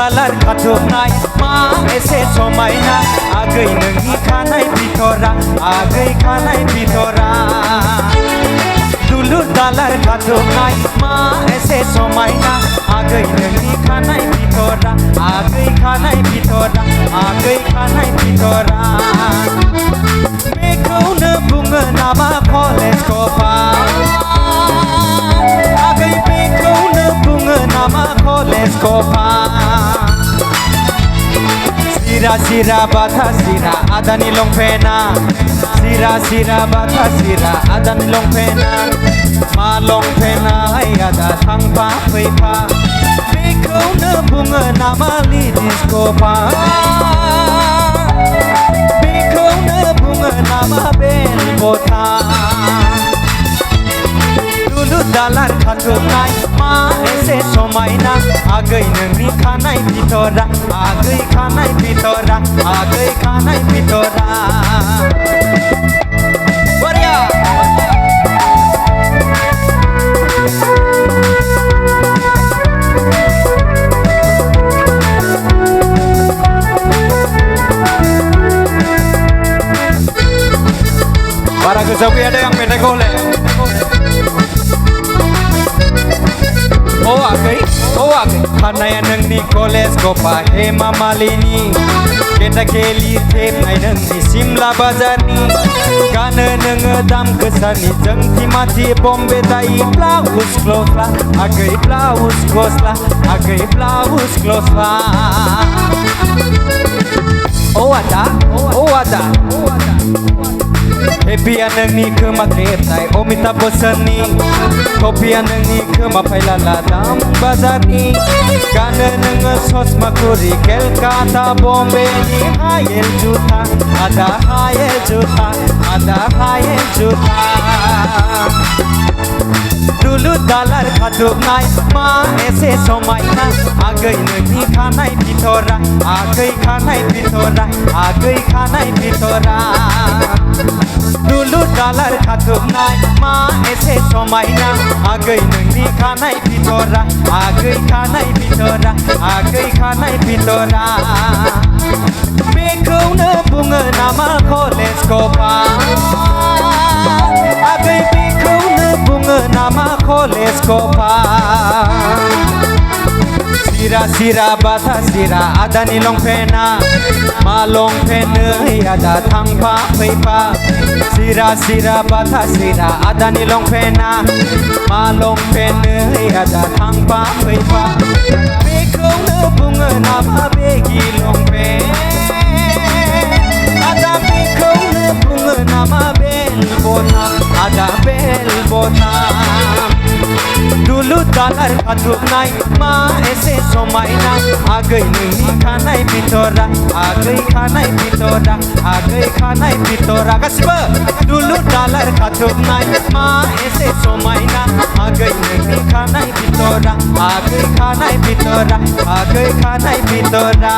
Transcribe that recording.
dalar खाथुबनाय मा एसे समायना आगै नोंनि खानाय बिथरा आगै खानाय बिथरा दुलुर दालार खाथुबनाय मा एसे समायना आगै नोंनि खानाय बिथरा आगै खानाय बिथरा आगै खानाय बिथरा बेखौनो बुङो नामा कलेज कपाल आगै बेखौनो बुङो नामा कलेज कपाल सिरा सिरा बाथा सिरा आदानि लंपेना सिरा सिरा बाथा सिरा आदानि लंपेना मा लंपेना आदा थांफा फैफा बेखौनो बुङो नामा लेडिज कपाल बेखौनो बुङो नामा बेल बथा दुलुर दालार खाथुबनाय मा एसे समायना आगै नोंनि खानाय बिथरा आगै खानाय बिथरा आगै खानाय बिथरा बरिया बारा गोसोआव गैया दे आं मेथाइखौ हले ओ आगै खानाया नोंनि कलेज गफा हेमा मालिनी गेटा गेलि थेबनाय नोंनि सिमला बाजारनि गानो नोङो दाम गोसानि जोंथि माथि बम्बे दायि ब्लाउस क्लसला आगै ब्लाउस क्लसला आगै ब्लाउस क्लसला ओ आदा हेपिया नोंनि खोमा खेबनाय अमिताभ बच्चननि कपिया नोंनि खोमा फायलाला दाम बाजारनि गानो नोङो ससमा खुरि केलकाता बम्बेनि हायेल जुथा आदा हायेल जुथा आदा हायेल जुथा दुलुर दालार खाथुबनाय मा एसे समायना आगै नोंनि खानाय बिथरा आगै खानाय बिथरा आगै खानाय बिथरा दुलुर दालार खाथुबनाय मा एसे समायना आगै नोंनि खानाय बिथरा आगै खानाय बिथरा आगै खानाय बिथरा बेखौनो बुङो नामा कलेज कपाल आगै बेखौनो बुङो नामा कलेज कपाल सिरा सिरा बाथा सिरा आदानि लंपेना मा लंपेन आदा थांफा फैफा सिरा सिरा बाथा सिरा आदानि लंपेना मा लंपेन आदा थांफा फैफा बेखौनो बुङो नामा बेगि लंपेन आदा बेखौनो बुङो नामा बेल बथा आदा बेल बथा दुलुर दालार खाथुबनाय मा एसे समायना आगै नोंनि खानाय बिथरा आगै खानाय बिथरा आगै खानाय बिथरा गासिबो दुलुर दालार खाथुबनाय मा एसे समायना आगै नोंनि खानाय बिथरा आगै खानाय बिथरा आगै खानाय बिथरा